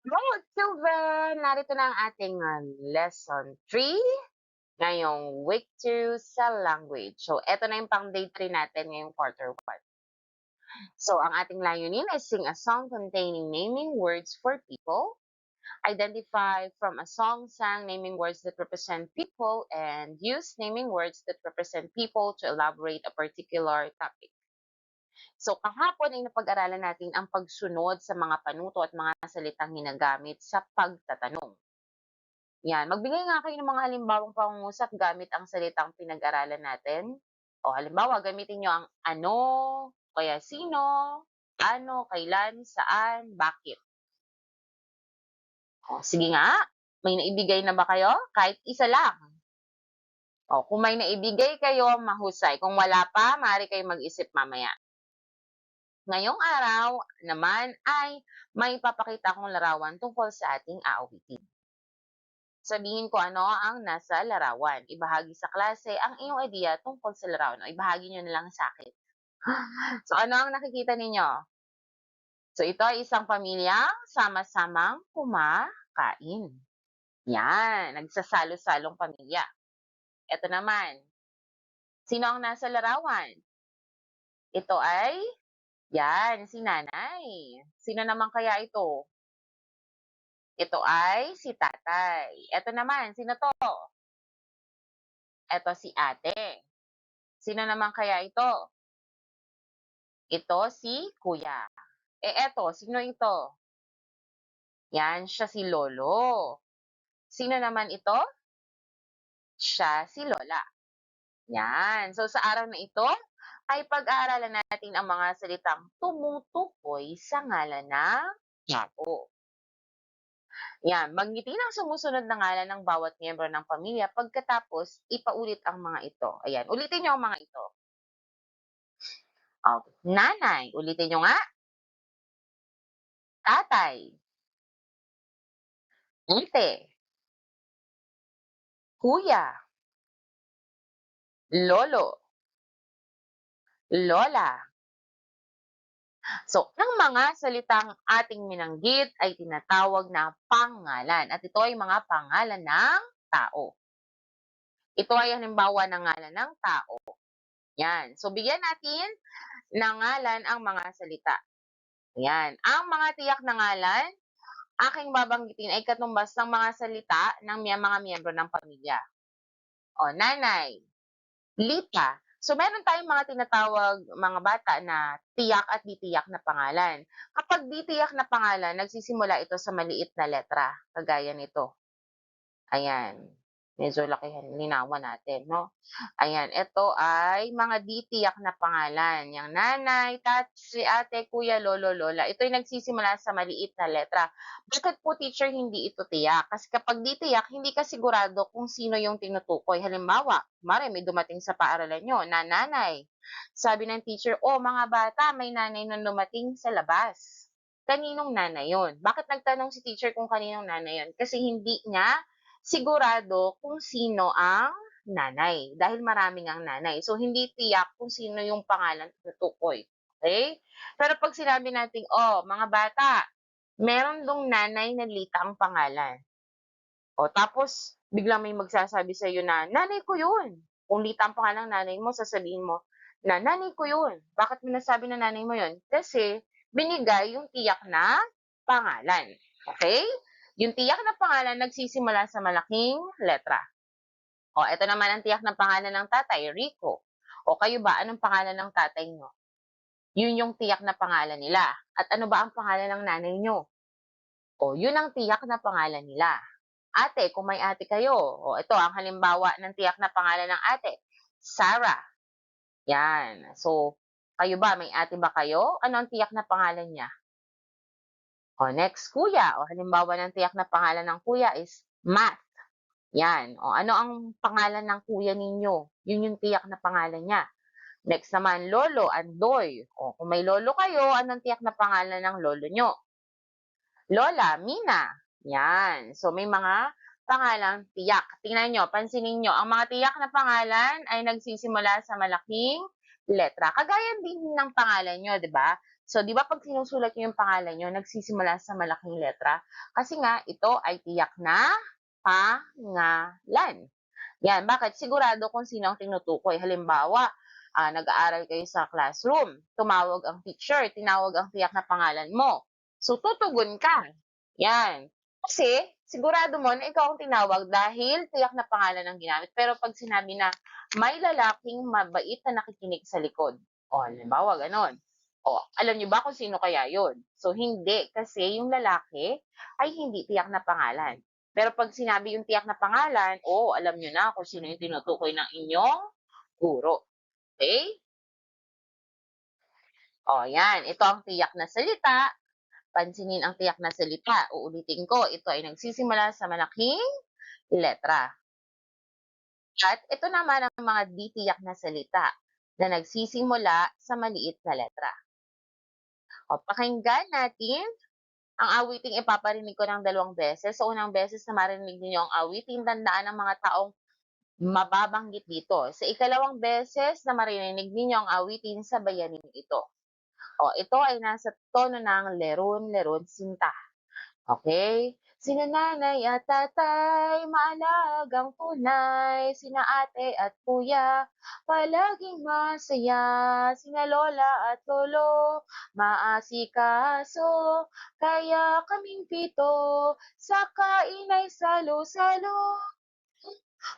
Hello, children! Narito na ang ating lesson 3 ngayong week 2 sa language. So, eto na yung pang day 3 natin ngayong quarter 1. So, ang ating layunin ay sing a song containing naming words for people, identify from a song sang naming words that represent people, and use naming words that represent people to elaborate a particular topic. So, kahapon ay napag-aralan natin ang pagsunod sa mga panuto at mga salitang ginagamit sa pagtatanong. Yan, magbigay nga kayo ng mga halimbawang pangungusap gamit ang salitang pinag-aralan natin. O halimbawa, gamitin nyo ang ano, kaya sino, ano, kailan, saan, bakit. O, sige nga, may naibigay na ba kayo? Kahit isa lang. O, kung may naibigay kayo, mahusay. Kung wala pa, maaari kayo mag-isip mamaya. Ngayong araw naman ay may papakita kong larawan tungkol sa ating aawitin. Sabihin ko ano ang nasa larawan. Ibahagi sa klase ang iyong idea tungkol sa larawan o ibahagi nyo na lang sa akin. So, ano ang nakikita ninyo? So, ito ay isang pamilya sama-samang kumakain. Yan, nagsasalo-salong pamilya. Ito naman, sino ang nasa larawan? Ito ay, yan, si nanay. Sino naman kaya ito? Ito ay si tatay. Ito naman, sino to? Ito si ate. Sino naman kaya ito? Ito si kuya. Eto, sino ito? Yan, siya si lolo. Sino naman ito? Siya si lola. Yan. So, sa araw na ito, ay pag-aaralan natin ang mga salitang tumutukoy sa ngalan ng tao. Yan, magngiti ng sumusunod na ngalan ng bawat miyembro ng pamilya pagkatapos ipaulit ang mga ito. Ayan, ulitin niyo ang mga ito. Okay. Nanay, ulitin niyo nga. Tatay, ate, kuya, lolo, lola. So, ang mga salitang ating minanggit ay tinatawag na pangalan at ito ay mga pangalan ng tao. Ito ay halimbawa ng ngalan ng tao. Yan. So, bigyan natin ng ngalan ang mga salita. Yan. Ang mga tiyak na ngalan, aking babanggitin ay katumbas ng mga salita ng mga miyembro ng pamilya. O, nanay, Lita. So, meron tayong mga tinatawag mga bata na tiyak at di tiyak na pangalan. Kapag di tiyak na pangalan, nagsisimula ito sa maliit na letra, kagaya nito. Ayan. Medyo lakihan, linawan natin, no? Ayan, ito ay mga di tiyak na pangalan. Yang nanay, si ate, kuya, lolo, lola. Ito ay nagsisimula sa maliit na letra. Bakit po, teacher, hindi ito tiyak? Kasi kapag di tiyak, hindi ka sigurado kung sino yung tinutukoy. Halimbawa, may dumating sa paaralan nyo na nanay. Sabi ng teacher, oh, mga bata, may nanay na dumating sa labas. Kaninong nanay yon? Bakit nagtanong si teacher kung kaninong nanay yon? Kasi hindi niya sigurado kung sino ang nanay, dahil maraming ang nanay. So, hindi tiyak kung sino yung pangalan tutukoy. Okay? Pero pag sinabi natin, oh, mga bata, meron dong nanay na Lita ang pangalan. O, tapos, biglang may magsasabi sa iyo na, nanay ko yun. Kung Lita ang pangalan ng nanay mo, sasabihin mo, na nanay ko yun. Bakit mo nasabi na nanay mo yun? Kasi, binigay yung tiyak na pangalan. Okay? Yung tiyak na pangalan nagsisimula sa malaking letra. O, ito naman ang tiyak na pangalan ng tatay, Rico. O kayo ba, anong pangalan ng tatay nyo? Yun yung tiyak na pangalan nila. At ano ba ang pangalan ng nanay nyo? O, yun ang tiyak na pangalan nila. Ate, kung may ate kayo. O, ito ang halimbawa ng tiyak na pangalan ng ate. Sarah. Yan. So, kayo ba, may ate ba kayo? Ano ang tiyak na pangalan niya? O, next, kuya. O, halimbawa ng tiyak na pangalan ng kuya is Matt. Yan. O, ano ang pangalan ng kuya ninyo? Yun yung tiyak na pangalan niya. Next naman, lolo, Andoy. O, kung may lolo kayo, anong tiyak na pangalan ng lolo nyo? Lola, Mina. Yan. So, may mga pangalang tiyak. Tingnan nyo, pansinin nyo, ang mga tiyak na pangalan ay nagsisimula sa malaking letra. Kagaya din ng pangalan nyo, di ba? So, 'di ba 'pag sinusulat niyo yung pangalan niyo nagsisimula sa malaking letra? Kasi nga ito ay tiyak na pangalan. 'Yan, bakit? Sigurado kung sino ang tinutukoy. Halimbawa, nag-aaral kayo sa classroom, tumawag ang teacher, tinawag ang tiyak na pangalan mo. So, tutugon ka. 'Yan. Kasi sigurado mo na ikaw ang tinawag dahil tiyak na pangalan ang ginamit. Pero 'pag sinabi na, "May lalaking mabait na nakikinig sa likod." O, halimbawa gano'n. O, alam niyo ba kung sino kaya 'yun? So, hindi, kasi yung lalaki ay hindi tiyak na pangalan. Pero 'pag sinabi yung tiyak na pangalan, alam niyo na kung sino yung tinutukoy ng inyong guro, okey? O, 'yan, ito ang tiyak na salita. Pansinin ang tiyak na salita. Uulitin ko, ito ay nagsisimula sa malaking letra. At ito naman ang mga di tiyak na salita na nagsisimula sa maliit na letra. O, pakinggan natin ang awiting ipaparinig ko ng 2 beses. Sa unang beses na marinig ninyo ang awitin, tandaan ang mga taong mababanggit dito. Sa ikalawang beses na maririnig ninyo ang awitin, sabayan ninyo ito. O, ito ay nasa tono ng leron-leron sinta. Okay? Sina nanay at tatay, maalagang tunay, sina ate at kuya, palaging masaya, sina lola at lolo, maasikaso, kaya kaming pito, sa kainay salo-salo.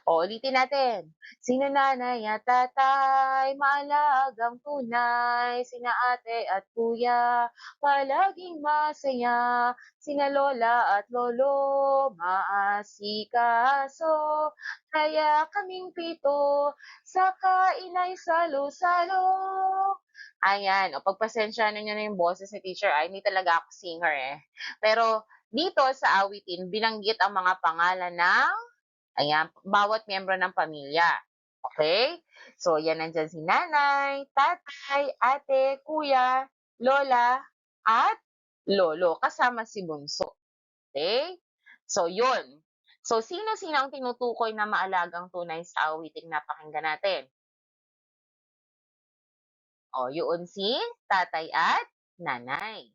O, ulitin natin. Sina nanay at tatay, maalagang tunay, sina ate at kuya, palaging masaya, sina lola at lolo, maasikaso, kaya kaming pito, sa kainay salo-salo. Ayan, o pagpasensyahan niyo na yung boses ni teacher, hindi talaga ako singer eh. Pero dito sa awitin, binanggit ang mga pangalan ng ayan, bawat miyembro ng pamilya. Okay? So, yan nandiyan si nanay, tatay, ate, kuya, lola, at lolo, kasama si bunso. Okay? So, yun. So, sino-sino ang tinutukoy na maalagang tunay sa awiting napakinggan natin? O, yun si tatay at nanay.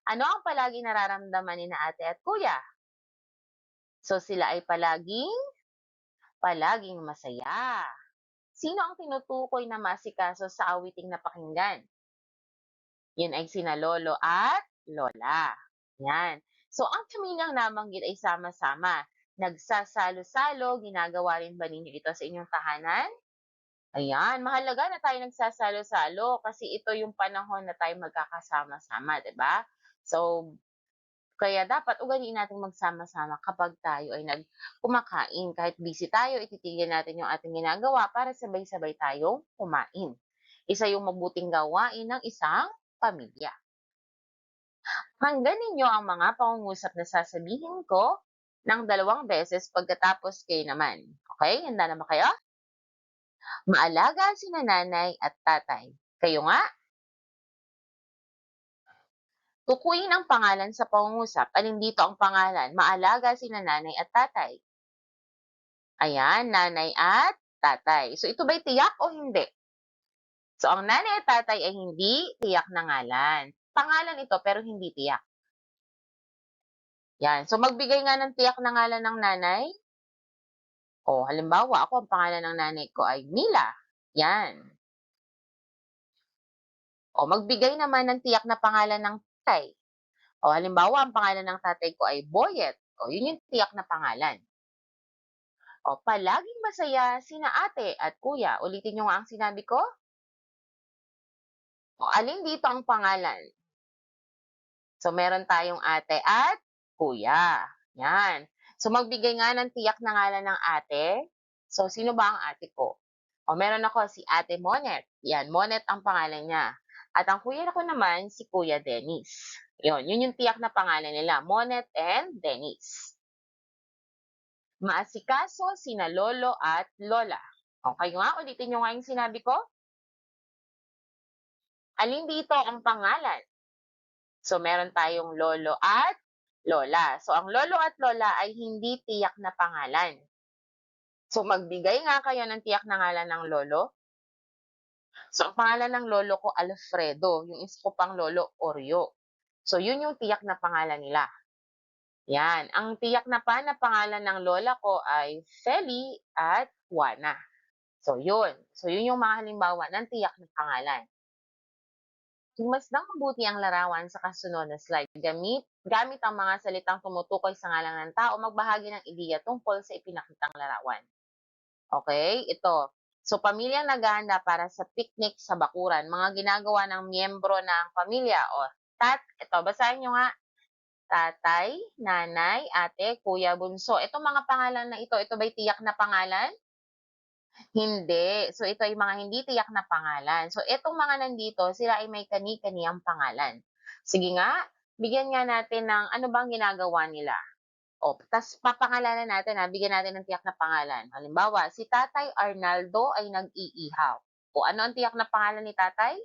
Ano ang palagi nararamdaman ni na ate at kuya? So, sila ay palaging masaya. Sino ang tinutukoy na masikaso sa awiting napakinggan? Yun ay sina lolo at lola. Yan. So, ang pamilyang nabanggit ay sama-sama. Nagsasalo-salo, ginagawa rin ba ninyo ito sa inyong tahanan? Ayan, mahalaga na tayo nagsasalo-salo kasi ito yung panahon na tayo magkakasama-sama, 'di ba? So, kaya dapat ugaliin nating magsama-sama kapag tayo ay kumakain. Kahit busy tayo, ititigil natin yung ating ginagawa para sabay-sabay tayong kumain. Isa yung mabuting gawain ng isang pamilya. Hanggan ninyo ang mga pangungusap na sasabihin ko ng 2 beses pagkatapos kayo naman. Okay? Handa na ba kayo? Maalaga sina nanay at tatay. Kayo nga, tukuyin ang pangalan sa pangungusap. Alin dito ang pangalan? Maalaga sina nanay at tatay. Ayan, nanay at tatay. So, ito ba'y tiyak o hindi? So, ang nanay at tatay ay hindi tiyak na ngalan. Pangalan ito pero hindi tiyak. Yan. So, magbigay nga ng tiyak na ngalan ng nanay. O, halimbawa, ako ang pangalan ng nanay ko ay Mila. Yan. O, magbigay naman ng tiyak na pangalan ng tatay. O, halimbawa, ang pangalan ng tatay ko ay Boyet. O, yun yung tiyak na pangalan. O, palaging masaya sina ate at kuya. Ulitin nyo nga ang sinabi ko. O, alin dito ang pangalan? So, meron tayong ate at kuya. Yan. So, magbigay nga ng tiyak na ngalan ng ate. So, sino ba ang ate ko? O, meron ako si Ate Monet. Yan, Monet ang pangalan niya. At ang kuya ko naman, si Kuya Dennis. Yun yung tiyak na pangalan nila, Monet and Dennis. Maasikaso sina lolo at lola. Okay nga, ulitin nyo nga yung sinabi ko. Alin dito ang pangalan? So, meron tayong lolo at lola. So, ang lolo at lola ay hindi tiyak na pangalan. So, magbigay nga kayo ng tiyak na ngalan ng lolo So, ang pangalan ng lolo ko Alfredo, yung isa ko pang lolo Oreo. So, yun yung tiyak na pangalan nila. Yan. Ang tiyak na pangalan ng lola ko ay Feli at Juana. So, yun. So, yun yung mga halimbawa ng tiyak na pangalan. Himasdang mabuti ang larawan sa kasunod na slide. Gamit ang mga salitang tumutukoy sa ngalan ng tao, magbahagi ng ideya tungkol sa ipinakitang larawan. Okay, ito. So, pamilyang naghahanda para sa picnic sa bakuran. Mga ginagawa ng miyembro ng pamilya. O, ito, basahin nyo nga. Tatay, nanay, ate, kuya, bunso. Itong mga pangalan na ito ba'y tiyak na pangalan? Hindi. So, ito ay mga hindi tiyak na pangalan. So, itong mga nandito, sila ay may kani-kaniyang pangalan. Sige nga, bigyan nga natin ng ano bang ginagawa nila. O, tas papangalanan natin bigyan natin ng tiyak na pangalan. Halimbawa, si Tatay Arnaldo ay nag-iihaw. O, ano ang tiyak na pangalan ni Tatay?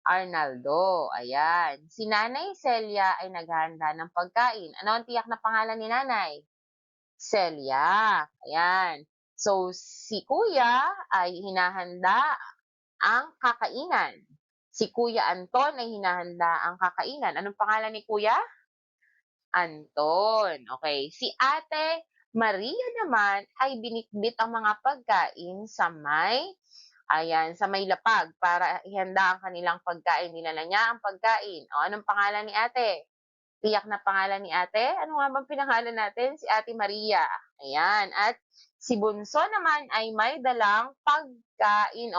Arnaldo, ayan. Si Nanay Celia ay naghahanda ng pagkain. Ano ang tiyak na pangalan ni Nanay? Celia, ayan. So, si Kuya ay hinahanda ang kakainan. Si Kuya Anton ay hinahanda ang kakainan. Anong pangalan ni Kuya? Anton. Okay. Si Ate Maria naman ay binitbit ang mga pagkain sa may lapag para ihanda ang kanilang pagkain. Dinala niya ang pagkain. O, anong pangalan ni Ate? Tiyak na pangalan ni Ate? Ano nga bang pinangalan natin? Si Ate Maria. Ayan. At si Bunso naman ay may dalang pagkain.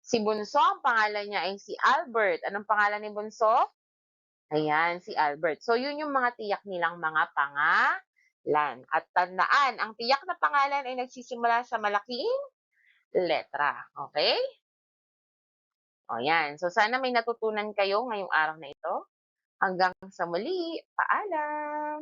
Si Bunso, ang pangalan niya ay si Albert. Anong pangalan ni Bunso? Ayan, si Albert. So, yun yung mga tiyak nilang mga pangalan. At tandaan, ang tiyak na pangalan ay nagsisimula sa malaking letra. Okay? O yan. So, sana may natutunan kayo ngayong araw na ito. Hanggang sa muli. Paalam!